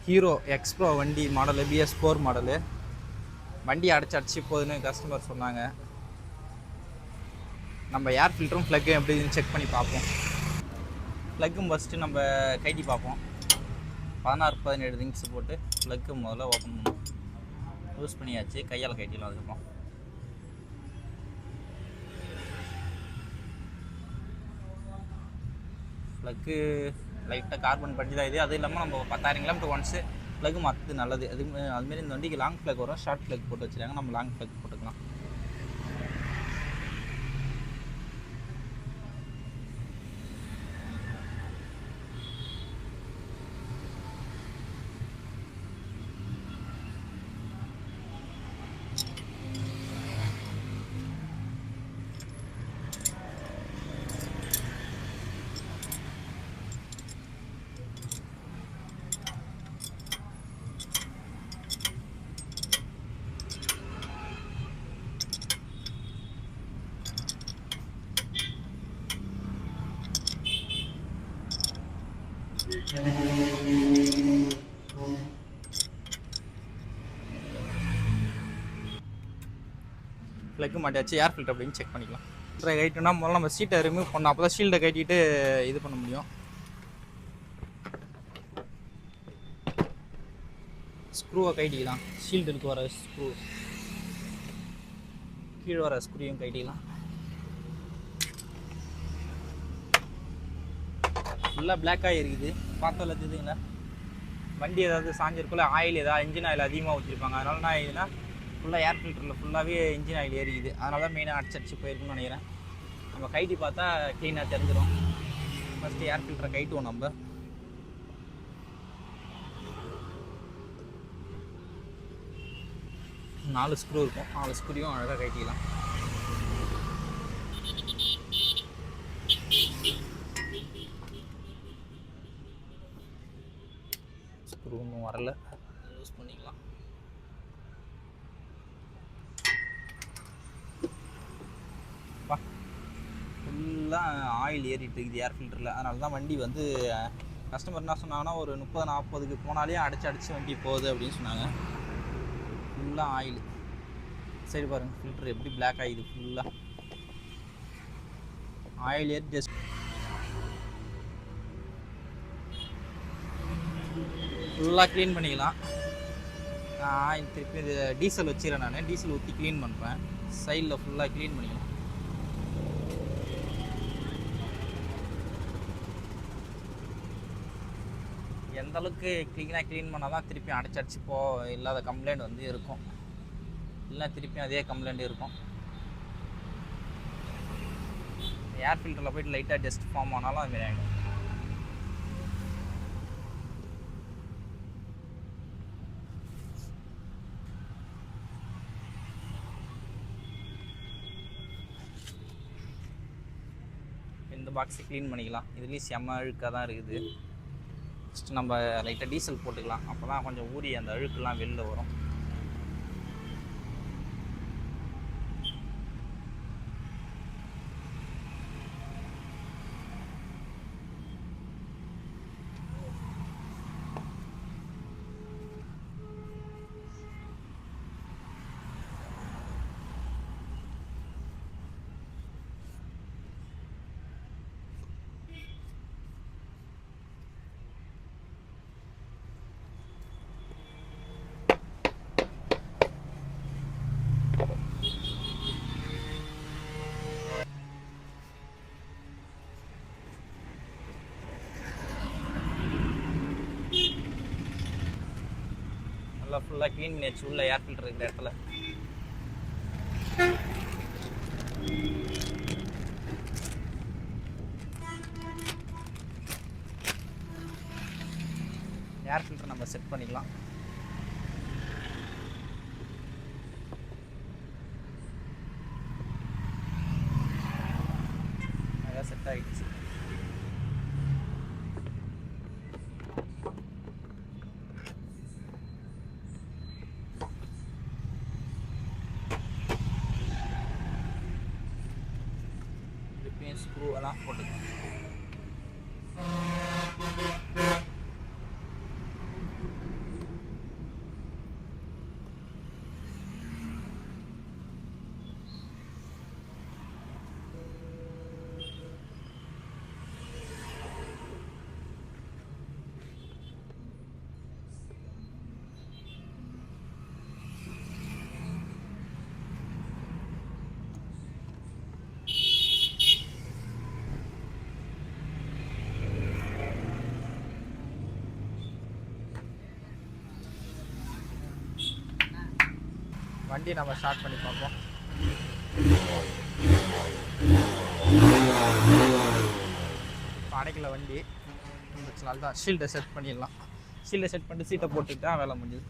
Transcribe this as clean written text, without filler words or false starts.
Hero எக்ஸ்ப்ரோ வண்டி model, BS4 model. வண்டி அடிச்சு போகுதுன்னு கஸ்டமர் சொன்னாங்க. நம்ம ஏர் ஃபில்டரும் ப்ளக்கும் எப்படின்னு செக் பண்ணி பார்ப்போம். ப்ளக்கும் ஃபஸ்ட்டு நம்ம கைட்டி பார்ப்போம். 16-17 ரிங்ஸ் போட்டு ப்ளக்கு முதல்ல ஓப்பன் பண்ணுவோம். யூஸ் பண்ணியாச்சு, கையால் கைட்டிலாம் அதுக்கப்புறம். ப்ளக்கு லைட்டாக கார்பன் பட்டி தான் இது. அதுவும் இல்லாமல் நம்ம 10,000 கிலோமீட்டர் ஒன்ஸு ப்ளக் மாற்றது நல்லது. அதுமாரி இந்த வண்டிக்கு லாங் ப்ளக் வரும், ஷார்ட் ப்ளக் போட்டு வச்சுருக்காங்க. நம்ம லாங் ப்ளக் போட்டுக்கலாம். ப்ளக்கு மாட்டியாச்சு. ஏர் ஃபில்டர் அப்படின்னு செக் பண்ணிக்கலாம். கைட்டுனா முதல்ல நம்ம சீட்டை ரிமூவ் பண்ணோம், அப்போ தான் ஷீல்டை கட்டிட்டு இது பண்ண முடியும். ஸ்க்ரூவை கைட்டிக்கலாம். ஷீல்டுக்கு வர ஸ்க்ரூ, கீழே வர ஸ்க்ரூவையும் கைட்டிக்கலாம். ஃபுல்லாக பிளாக்காக இருக்குது, பார்த்தால தெரியுதுங்களா. வண்டி ஏதாவது சாஞ்சிருக்குள்ள ஆயில் ஏதாவது இன்ஜின் ஆயில் அதிகமாக ஊற்றிருப்பாங்க. அதனால நான் இதுனா ஃபுல்லாக ஏர் ஃபில்டரில் ஃபுல்லாகவே இன்ஜின் ஆயில் ஏறிக்குது. அதனால தான் மெயினாக அடிச்சடிச்சு போயிருக்குன்னு நினைக்கிறேன். நம்ம கைட்டி பார்த்தா க்ளீனாக தெரிஞ்சிடும். ஃபஸ்ட்டு ஏர் ஃபில்டரை கைட்டுவோம். நம்ம 4 ஸ்க்ரூ இருக்கும், 4 ஸ்க்ரூவையும் அழகாக கைட்டிக்கலாம். ஸ்க்ரூ இன்னும் வரல, யூஸ் பண்ணிக்கலாம். ஃபுல்லாக ஆயில் ஏறிட்டு இருக்குது ஏர் ஃபில்டரில். அதனால தான் வண்டி வந்து கஸ்டமர் என்ன சொன்னாங்கன்னா, ஒரு 30-40க்கு போனாலே அடிச்சு வண்டி போகுது அப்படின்னு சொன்னாங்க. ஃபுல்லாக ஆயில். சரி பாருங்கள், ஃபில்டர் எப்படி பிளாக் ஆகிடுது. ஃபுல்லாக ஆயில் ஏறி ஜஸ்ட் ஃபுல்லாக க்ளீன் பண்ணிக்கலாம். ஆயில் திருப்பி இது டீசல் வச்சுக்கிறேன். நான் டீசல் ஊற்றி க்ளீன் பண்ணுறேன். சைடில் ஃபுல்லாக க்ளீன் பண்ணிக்கலாம். எந்த அளவுக்கு க்ளீனாக க்ளீன் பண்ணால் தான் திருப்பி அடிச்சு இல்லாத கம்ப்ளைண்ட் வந்து இருக்கும். இல்லை திருப்பி அதே கம்ப்ளைண்ட் இருக்கும். ஏர் ஃபில்டரில் போய்ட்டு லைட்டாக டஸ்ட் ஃபார்ம் ஆனாலும் அதுமாரி ஆகிடும். இந்த பாக்ஸை க்ளீன் பண்ணிக்கலாம். இதுலேயும் செம்ம அழுக்காக தான் இருக்குது. ஃபஸ்ட்டு நம்ம லைட்டாக டீசல் போட்டுக்கலாம். அப்போ தான் கொஞ்சம் ஊறி அந்த அழுக்கெல்லாம் வெளில வரும். நல்லா ஃபுல்லாக க்ளீன் பண்ணியாச்சு உள்ள ஏர் ஃபில்டர் இருக்கிற இடத்துல. ஏர் ஃபில்டர் நம்ம செட் பண்ணிக்கலாம். அதான் செட் ஆகிடுச்சு. ஸ்க்ரூ எல்லாம் போட்டுக்கலாம். வண்டி நம்ம ஸ்டார்ட் பண்ணி பார்ப்போம். அடைக்கல வண்டி, தான் ஷீல்டை செட் பண்ணிடலாம். ஷீல்டை செட் பண்ணிட்டு சீட்டை போட்டுக்கிட்டா வேலை முடியுது.